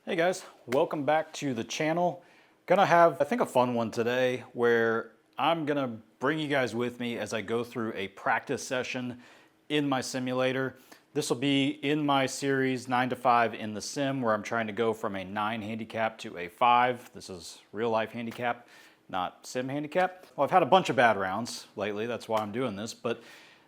Hey guys, welcome back to the channel. Gonna have, I think, a fun one today where I'm gonna bring you guys with me as I go through a practice session in my simulator. This will be in my series 9 to 5 in the sim, where I'm trying to go from a 9 handicap to a 5. This is real life handicap, not sim handicap. Well, I've had a bunch of bad rounds lately, that's why I'm doing this, but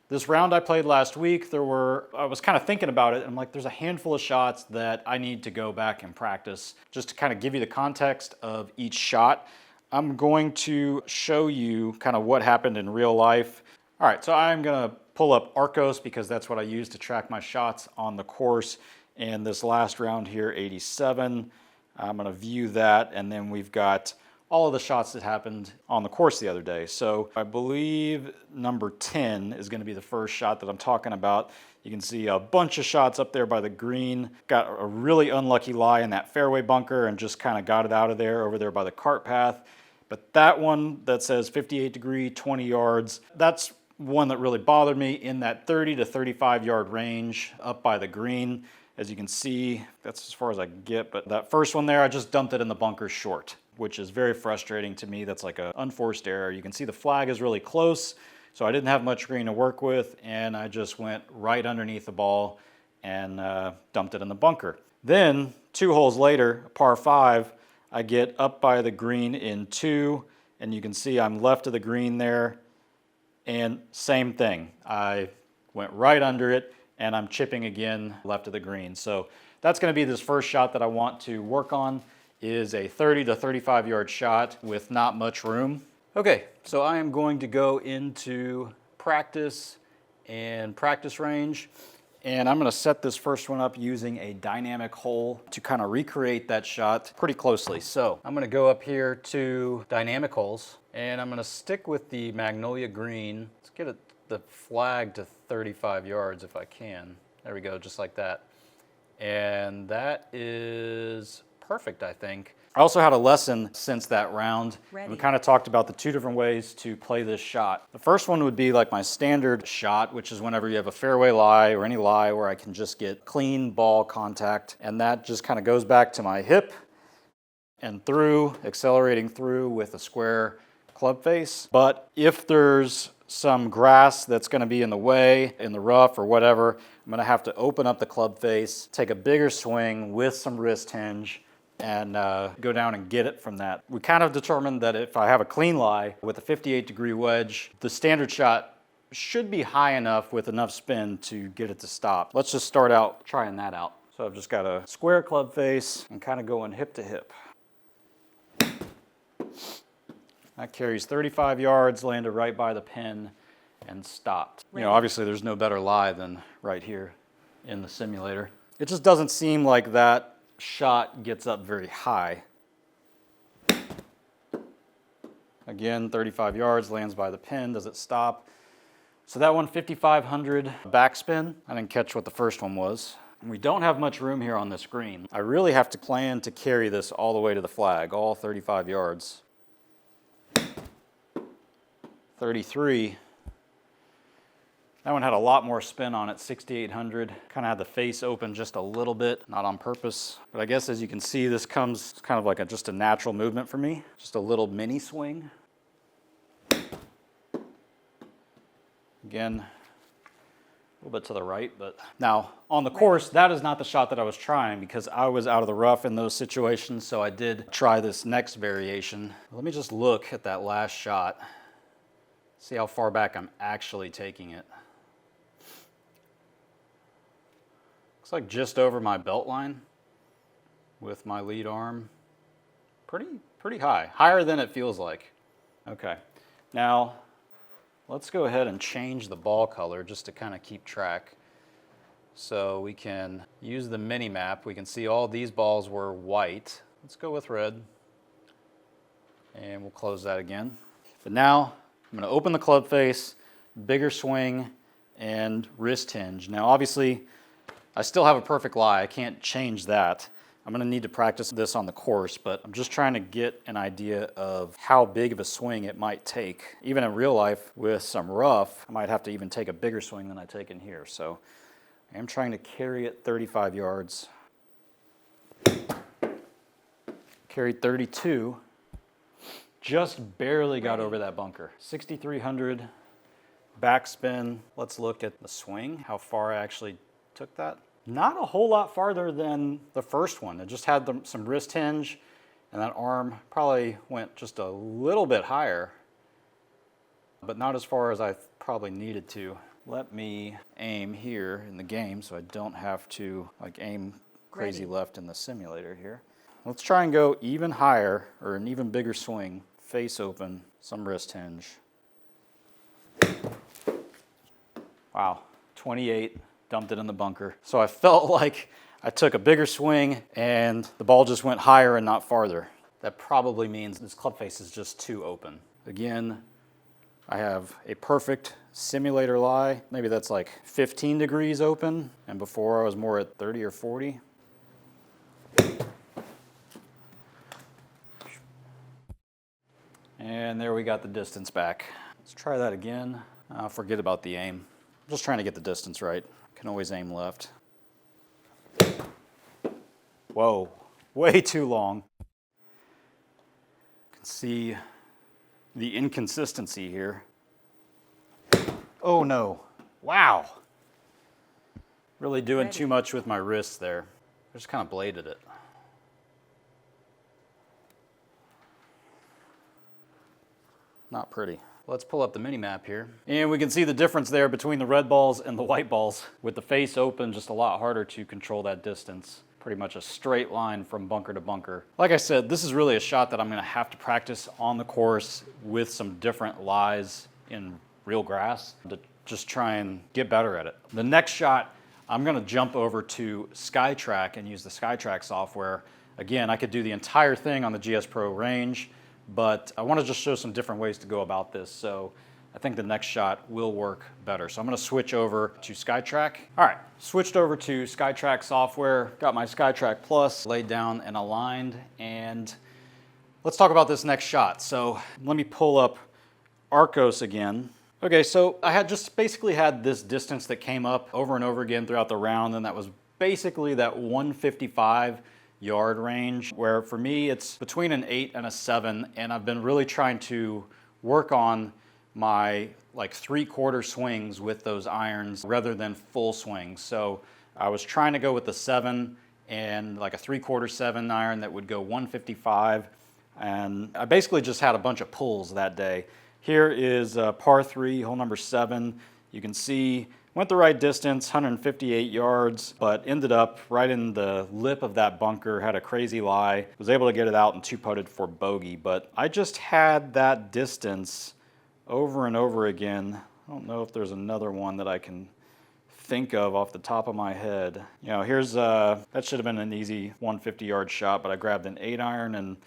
this round I played last week, I was kind of thinking about it, and I'm like, there's a handful of shots that I need to go back and practice just to kind of give you the context of each shot. I'm going to show you kind of what happened in real life. All right, so I'm gonna pull up Arcos because that's what I use to track my shots on the course. And this last round here, 87, I'm gonna view that, and then we've got all of the shots that happened on the course the other day. So I believe number 10 is going to be the first shot that I'm talking about. You can see a bunch of shots up there by the green. Got a really unlucky lie in that fairway bunker and just kind of got it out of there over there by the cart path. But that one that says 58 degree, 20 yards, that's one that really bothered me in that 30 to 35 yard range up by the green. As you can see, that's as far as I can get, but that first one there, I just dumped it in the bunker short, which is very frustrating to me. That's like an unforced error. You can see the flag is really close, so I didn't have much green to work with, and I just went right underneath the ball and dumped it in the bunker. Then, 2 holes later, par 5, I get up by the green in 2, and you can see I'm left of the green there, and same thing. I went right under it, and I'm chipping again left of the green. So that's gonna be this first shot that I want to work on, is a 30 to 35 yard shot with not much room. Okay, so I am going to go into practice and practice range, and I'm gonna set this first one up using a dynamic hole to kind of recreate that shot pretty closely. So I'm gonna go up here to dynamic holes, and I'm gonna stick with the Magnolia green. Let's get the flag to 35 yards if I can. There we go, just like that. And that is perfect, I think. I also had a lesson since that round. We kind of talked about the 2 different ways to play this shot. The first one would be like my standard shot, which is whenever you have a fairway lie or any lie where I can just get clean ball contact, and that just kind of goes back to my hip and through, accelerating through with a square club face. But if there's some grass that's going to be in the way, in the rough or whatever, I'm going to have to open up the club face, take a bigger swing with some wrist hinge, and go down and get it from that. We kind of determined that if I have a clean lie with a 58 degree wedge, the standard shot should be high enough with enough spin to get it to stop. Let's just start out trying that out. So I've just got a square club face and kind of going hip to hip. That carries 35 yards, landed right by the pin and stopped. You know, obviously there's no better lie than right here in the simulator. It just doesn't seem like that shot gets up very high. Again, 35 yards, lands by the pin, does it stop? So that one, 5,500 backspin. I didn't catch what the first one was. We don't have much room here on this green. I really have to plan to carry this all the way to the flag, all 35 yards. 33. That one had a lot more spin on it, 6,800. Kind of had the face open just a little bit, not on purpose. But I guess as you can see, this comes kind of like just a natural movement for me. Just a little mini swing. Again, a little bit to the right, but now on the course, that is not the shot that I was trying because I was out of the rough in those situations, so I did try this next variation. Let me just look at that last shot. See how far back I'm actually taking it. Looks like just over my belt line with my lead arm. Pretty high, higher than it feels like. Okay, now let's go ahead and change the ball color just to kind of keep track. So we can use the mini map. We can see all these balls were white. Let's go with red. And we'll close that again. But now I'm going to open the club face, bigger swing, and wrist hinge. Now obviously, I still have a perfect lie. I can't change that. I'm going to need to practice this on the course, but I'm just trying to get an idea of how big of a swing it might take. Even in real life, with some rough, I might have to even take a bigger swing than I take in here. So I am trying to carry it 35 yards. Carried 32. Just barely got over that bunker. 6,300 backspin. Let's look at the swing, how far I actually took that. Not a whole lot farther than the first one. It just had some wrist hinge, and that arm probably went just a little bit higher, but not as far as I probably needed to. Let me aim here in the game so I don't have to like aim crazy left in the simulator here. Let's try and go even higher, or an even bigger swing. Face open, some wrist hinge. Wow, 28, dumped it in the bunker. So I felt like I took a bigger swing and the ball just went higher and not farther. That probably means this club face is just too open. Again, I have a perfect simulator lie. Maybe that's like 15 degrees open, and before I was more at 30 or 40. And there we got the distance back. Let's try that again. Forget about the aim. I'm just trying to get the distance right. Can always aim left. Whoa, way too long. You can see the inconsistency here. Oh no, wow. Really doing too much with my wrists there. I just kind of bladed it. Not pretty. Let's pull up the mini map here. And we can see the difference there between the red balls and the white balls. With the face open, just a lot harder to control that distance. Pretty much a straight line from bunker to bunker. Like I said, this is really a shot that I'm gonna have to practice on the course with some different lies in real grass to just try and get better at it. The next shot, I'm gonna jump over to Skytrak and use the Skytrak software. Again, I could do the entire thing on the GSPRO range, but I want to just show some different ways to go about this. So I think the next shot will work better. So I'm going to switch over to Skytrak. All right, switched over to Skytrak software, got my Skytrak Plus laid down and aligned, and let's talk about this next shot. So let me pull up Arcos again. Okay, so I had just basically had this distance that came up over and over again throughout the round, and that was basically that 155 yard range, where for me it's between an 8 and a 7, and I've been really trying to work on my like 3/4 swings with those irons rather than full swings. So I was trying to go with the 7 and like a 3/4 7 iron that would go 155, and I basically just had a bunch of pulls that day. Here is par 3, hole number 7. You can see went the right distance, 158 yards, but ended up right in the lip of that bunker, had a crazy lie, was able to get it out and 2-putted for bogey. But I just had that distance over and over again. I don't know if there's another one that I can think of off the top of my head. You know, here's, that should have been an easy 150-yard shot, but I grabbed an 8-iron and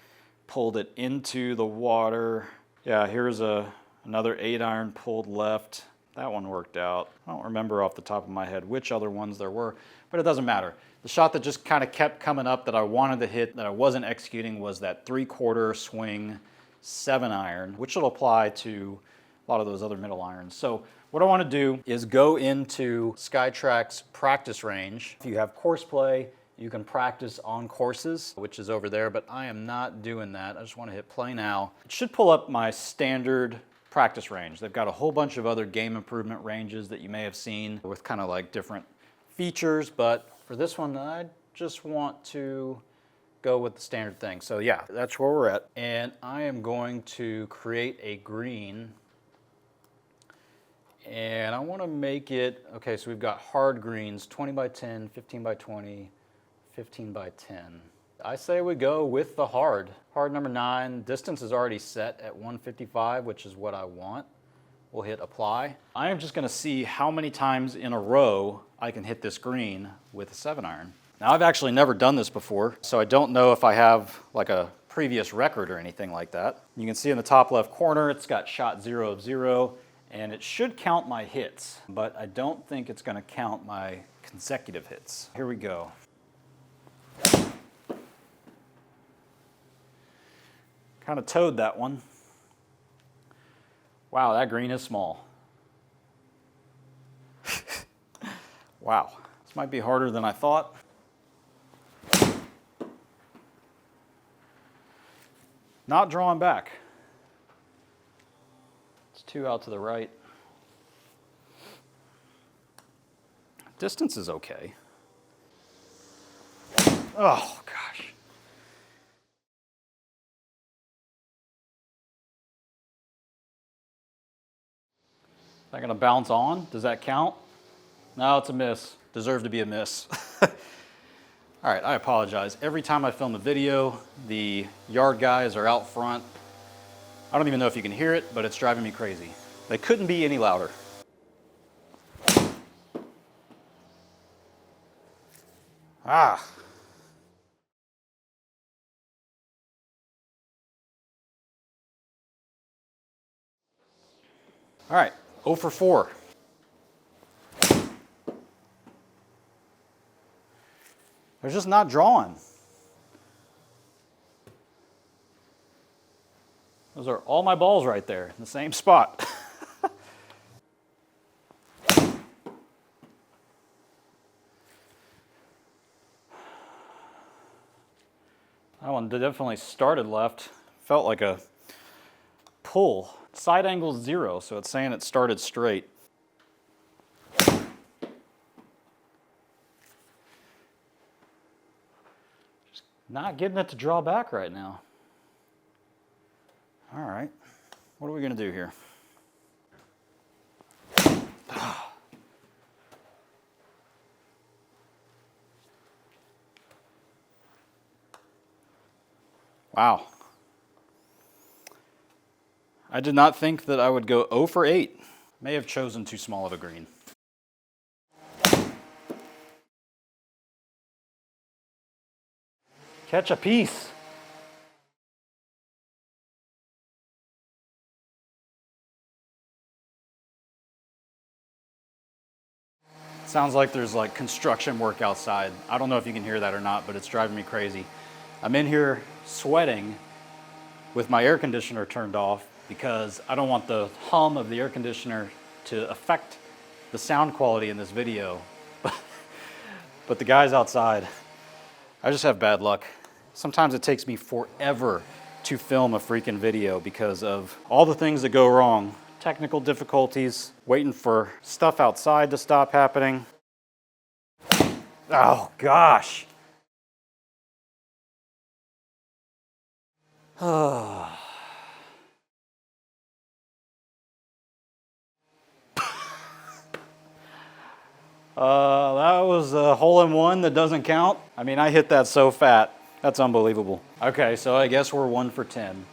pulled it into the water. Yeah, here's another 8-iron pulled left. That one worked out. I don't remember off the top of my head which other ones there were, but it doesn't matter. The shot that just kind of kept coming up that I wanted to hit that I wasn't executing was that 3/4 swing 7-iron, which will apply to a lot of those other middle irons. So what I want to do is go into Skytrak's practice range. If you have course play, you can practice on courses, which is over there, but I am not doing that. I just want to hit play now. It should pull up my standard practice range. They've got a whole bunch of other game improvement ranges that you may have seen with kind of like different features, but for this one, I just want to go with the standard thing. So yeah, that's where we're at. And I am going to create a green, and I want to make it, okay, so we've got hard greens, 20 by 10, 15 by 20, 15 by 10. I say we go with the hard. Hard number 9, distance is already set at 155, which is what I want. We'll hit apply. I am just gonna see how many times in a row I can hit this green with a 7-iron. Now I've actually never done this before, so I don't know if I have like a previous record or anything like that. You can see in the top left corner, it's got shot 0 of 0, and it should count my hits, but I don't think it's gonna count my consecutive hits. Here we go. Kind of towed that one. Wow, that green is small. Wow, this might be harder than I thought. Not drawing back. It's 2 out to the right. Distance is okay. Oh, gosh. Is that going to bounce on? Does that count? No, it's a miss. Deserved to be a miss. All right, I apologize. Every time I film a video, the yard guys are out front. I don't even know if you can hear it, but it's driving me crazy. They couldn't be any louder. Ah. All right, 0 for 4. They're just not drawing. Those are all my balls right there in the same spot. That one definitely started left. Felt like a pull. Side angle 0, so it's saying it started straight. Just not getting it to draw back right now. All right, what are we gonna do here? Wow. I did not think that I would go 0 for 8. May have chosen too small of a green. Catch a piece. Sounds like there's like construction work outside. I don't know if you can hear that or not, but it's driving me crazy. I'm in here sweating with my air conditioner turned off because I don't want the hum of the air conditioner to affect the sound quality in this video. But the guys outside, I just have bad luck. Sometimes it takes me forever to film a freaking video because of all the things that go wrong. Technical difficulties, waiting for stuff outside to stop happening. Oh gosh. That was a hole-in-one that doesn't count. I mean, I hit that so fat. That's unbelievable. Okay, so I guess we're 1 for 10.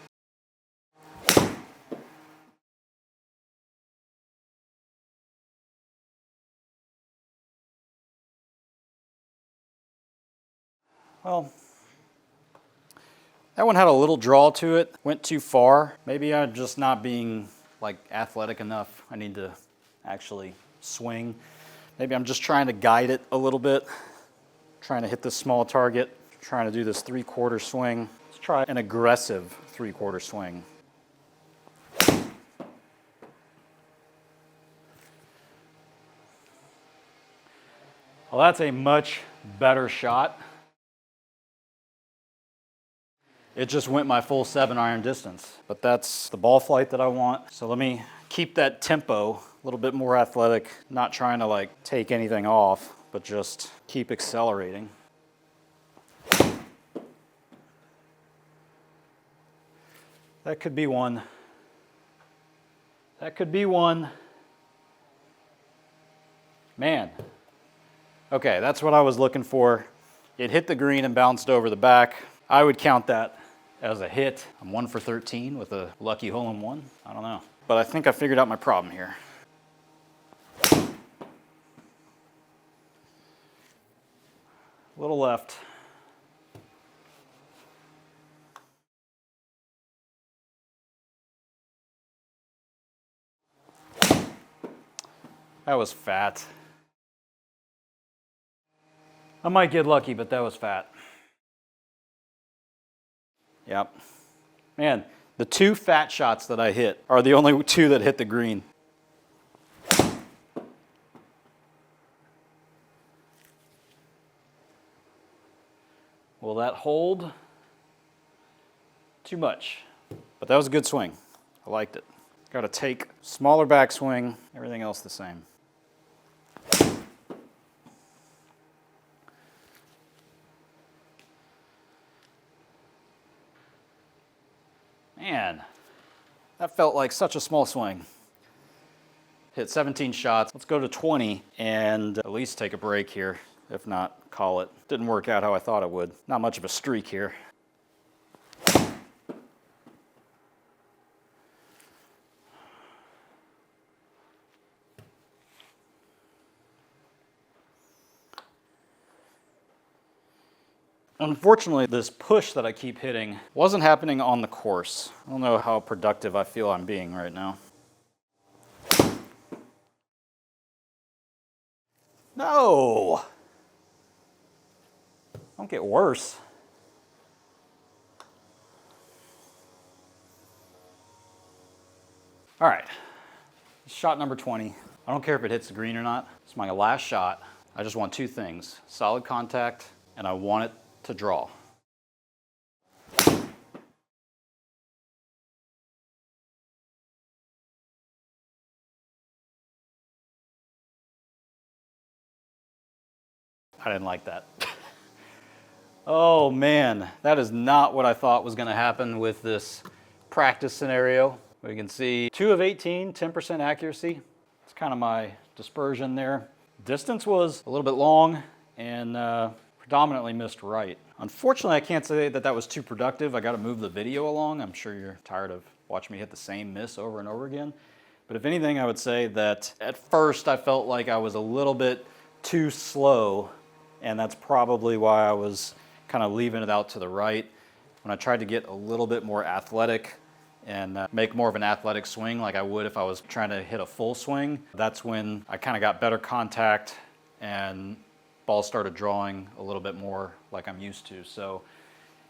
Well, that one had a little draw to it. Went too far. Maybe I'm just not being like athletic enough. I need to actually swing. Maybe I'm just trying to guide it a little bit. Trying to hit this small target. Trying to do this 3/4 swing. Let's try an aggressive 3/4 swing. Well, that's a much better shot. It just went my full 7-iron distance, but that's the ball flight that I want. So let me keep that tempo, a little bit more athletic, not trying to like take anything off, but just keep accelerating. That could be one. That could be one. Man. Okay, that's what I was looking for. It hit the green and bounced over the back. I would count that as a hit. I'm 1 for 13 with a lucky hole-in-one. I don't know. But I think I figured out my problem here. A little left. That was fat. I might get lucky, but that was fat. Yep. Man, the 2 fat shots that I hit are the only 2 that hit the green. Will that hold? too much. But that was a good swing. I liked it. Got to take smaller backswing, everything else the same. Man, that felt like such a small swing. Hit 17 shots. Let's go to 20 and at least take a break here. If not, call it. Didn't work out how I thought it would. Not much of a streak here. Unfortunately, this push that I keep hitting wasn't happening on the course. I don't know how productive I feel I'm being right now. No! Don't get worse. All right, shot number 20. I don't care if it hits the green or not. It's my last shot. I just want two things, solid contact, and I want it to draw. I didn't like that. Oh man, that is not what I thought was going to happen with this practice scenario. We can see 2 of 18, 10% accuracy. It's kind of my dispersion there. Distance was a little bit long and predominantly missed right. Unfortunately, I can't say that that was too productive. I got to move the video along. I'm sure you're tired of watching me hit the same miss over and over again. But if anything, I would say that at first I felt like I was a little bit too slow, and that's probably why I was kind of leaving it out to the right. When I tried to get a little bit more athletic and make more of an athletic swing like I would if I was trying to hit a full swing, that's when I kind of got better contact and ball started drawing a little bit more like I'm used to. So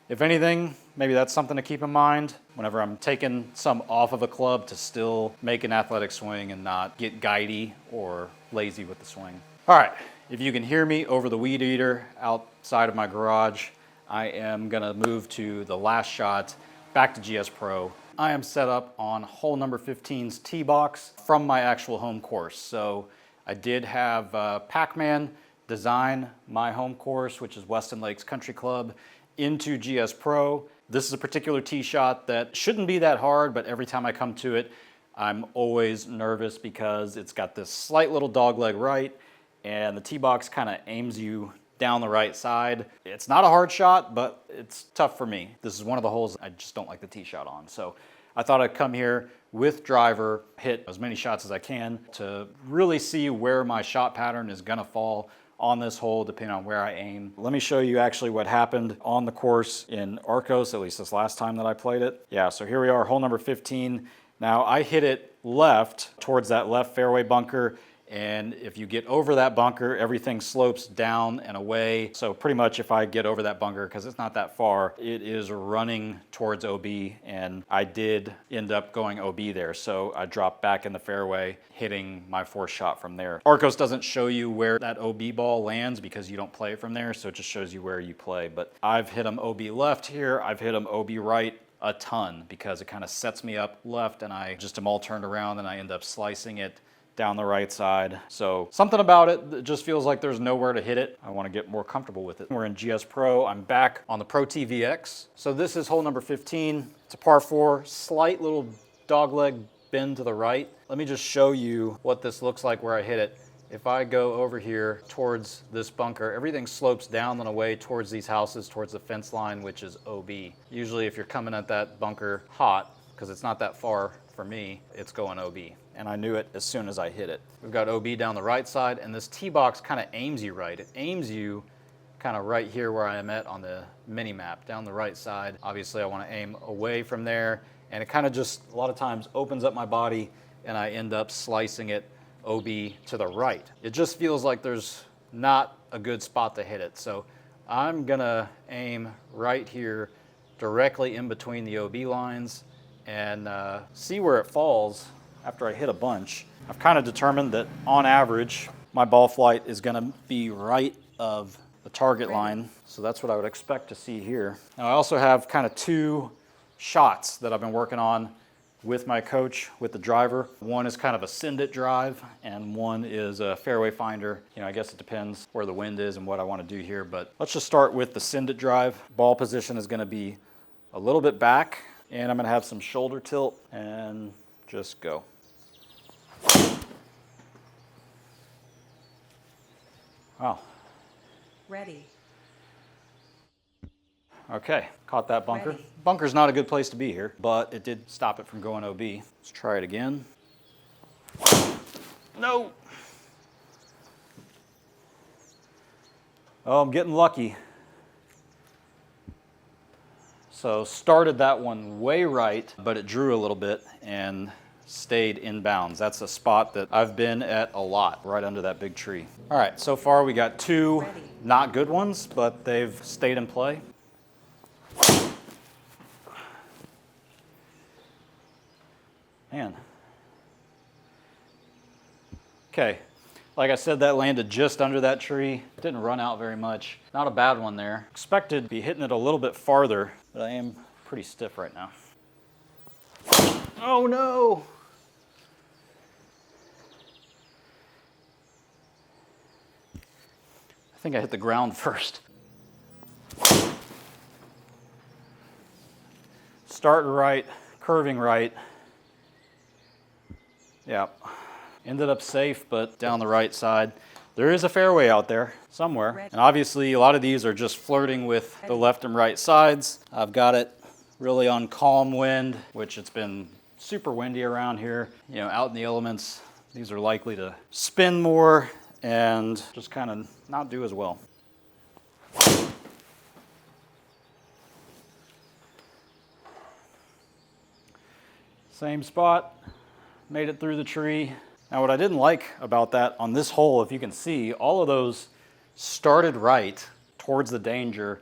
if anything, maybe that's something to keep in mind whenever I'm taking some off of a club, to still make an athletic swing and not get guidey or lazy with the swing. All right, if you can hear me over the weed eater outside of my garage, I am gonna move to the last shot, back to GCQuad. I am set up on hole number 15's tee box from my actual home course. So I did have Pac-Man design my home course, which is Weston Lakes Country Club, into GCQuad. This is a particular tee shot that shouldn't be that hard, but every time I come to it, I'm always nervous because it's got this slight little dogleg right, and the tee box kind of aims you down the right side. It's not a hard shot, but it's tough for me. This is one of the holes I just don't like the tee shot on. So I thought I'd come here with driver, hit as many shots as I can to really see where my shot pattern is gonna fall on this hole, depending on where I aim. Let me show you actually what happened on the course in Arcos, at least this last time that I played it. Yeah, so here we are, hole number 15. Now I hit it left towards that left fairway bunker, and if you get over that bunker, everything slopes down and away. So pretty much if I get over that bunker, because it's not that far, it is running towards OB, and I did end up going OB there. So I dropped back in the fairway, hitting my fourth shot from there. Arcos doesn't show you where that OB ball lands because you don't play it from there, so it just shows you where you play. But I've hit them OB left here, I've hit them OB right a ton because it kind of sets me up left, and I just am all turned around and I end up slicing it down the right side. So something about it just feels like there's nowhere to hit it. I want to get more comfortable with it. We're in GCQuad. I'm back on the Pro TVX. So this is hole number 15. It's a par 4, slight little dogleg bend to the right. Let me just show you what this looks like where I hit it. If I go over here towards this bunker, everything slopes down and away towards these houses, towards the fence line, which is OB. Usually if you're coming at that bunker hot, because it's not that far for me, it's going OB. And I knew it as soon as I hit it. We've got OB down the right side, and this tee box kind of aims you right. It aims you kind of right here where I am at on the mini map, down the right side. Obviously I want to aim away from there, and it kind of just a lot of times opens up my body, and I end up slicing it OB to the right. It just feels like there's not a good spot to hit it. So I'm gonna aim right here, directly in between the OB lines, and see where it falls after I hit a bunch. I've kind of determined that on average, my ball flight is gonna be right of the target line. So that's what I would expect to see here. Now I also have kind of two shots that I've been working on with my coach, with the driver. One is kind of a send it drive, and one is a fairway finder. You know, I guess it depends where the wind is and what I want to do here, but let's just start with the send it drive. Ball position is going to be a little bit back, and I'm going to have some shoulder tilt and just go. Wow. Ready. Okay, caught that bunker. Ready. Bunker's not a good place to be here, but it did stop it from going OB. Let's try it again. No. Oh, I'm getting lucky. So started that one way right, but it drew a little bit and stayed inbounds. That's a spot that I've been at a lot, right under that big tree. All right, so far we got two not good ones, but they've stayed in play. Man. Okay, like I said, that landed just under that tree. Didn't run out very much. Not a bad one there. Expected to be hitting it a little bit farther, but I am pretty stiff right now. Oh no! I think I hit the ground first. Starting right, curving right. Yeah, ended up safe, but down the right side. There is a fairway out there somewhere. And obviously a lot of these are just flirting with the left and right sides. I've got it really on calm wind, which it's been super windy around here. You know, out in the elements, these are likely to spin more and just kind of not do as well. Same spot, made it through the tree. Now what I didn't like about that on this hole, if you can see, all of those started right towards the danger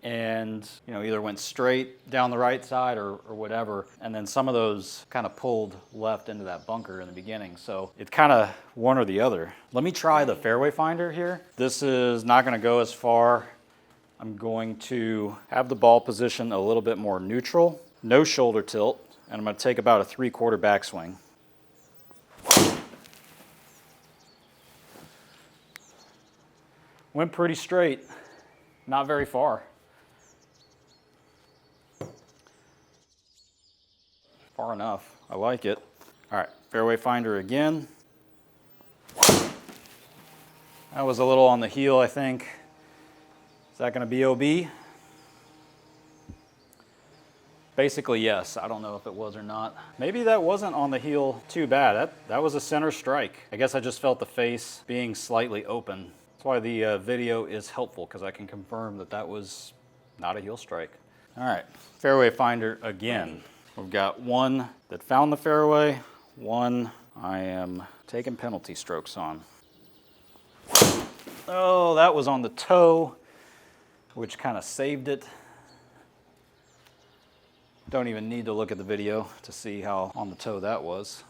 and, you know, either went straight down the right side or whatever, and then some of those kind of pulled left into that bunker in the beginning. So it's kind of one or the other. Let me try the fairway finder here. This is not going to go as far. I'm going to have the ball position a little bit more neutral, no shoulder tilt, and I'm going to take about a 3/4 backswing. Went pretty straight, not very far. Far enough, I like it. All right, fairway finder again. That was a little on the heel, I think. Is that gonna be OB? Basically, yes. I don't know if it was or not. Maybe that wasn't on the heel too bad. That was a center strike. I guess I just felt the face being slightly open. That's why the video is helpful, because I can confirm that that was not a heel strike. All right, fairway finder again. We've got one that found the fairway, one I am taking penalty strokes on. Oh, that was on the toe, which kind of saved it. Don't even need to look at the video to see how on the toe that was.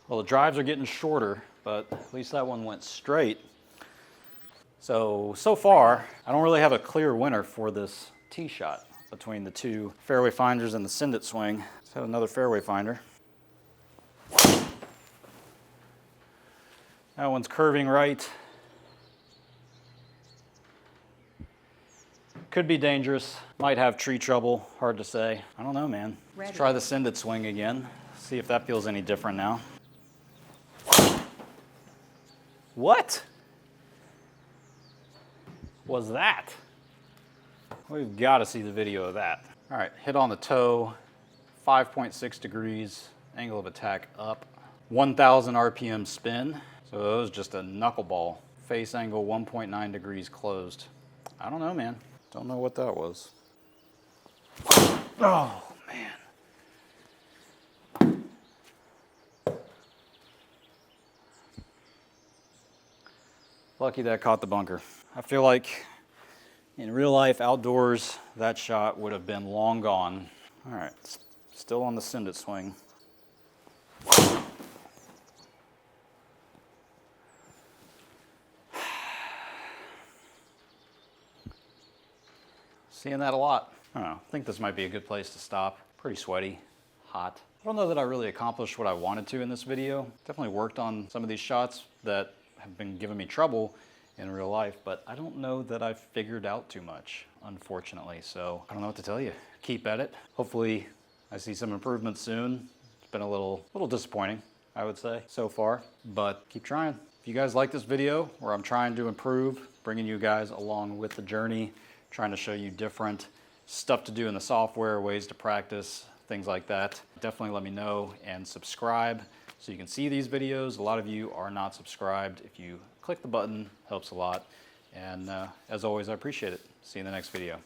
Well, the drives are getting shorter, but at least that one went straight. So far, I don't really have a clear winner for this tee shot between the two fairway finders and the send it swing. Let's have another fairway finder. That one's curving right. Could be dangerous. Might have tree trouble. Hard to say. I don't know, man. Let's try the send it swing again. See if that feels any different now. What was that? We've got to see the video of that. All right, hit on the toe, 5.6 degrees, angle of attack up, 1,000 RPM spin. So it was just a knuckleball. Face angle 1.9 degrees closed. I don't know, man. Don't know what that was. Oh, man. Lucky that caught the bunker. I feel like in real life, outdoors, that shot would have been long gone. All right, still on the send it swing. Seeing that a lot. I don't know, I think this might be a good place to stop. Pretty sweaty, hot. I don't know that I really accomplished what I wanted to in this video. Definitely worked on some of these shots that have been giving me trouble in real life, but I don't know that I've figured out too much, unfortunately. So I don't know what to tell you. Keep at it. Hopefully I see some improvements soon. It's been a little disappointing, I would say, so far, but keep trying. If you guys like this video where I'm trying to improve, bringing you guys along with the journey, trying to show you different stuff to do in the software, ways to practice, things like that, definitely let me know and subscribe so you can see these videos. A lot of you are not subscribed. If you click the button, helps a lot. And as always, I appreciate it. See you in the next video.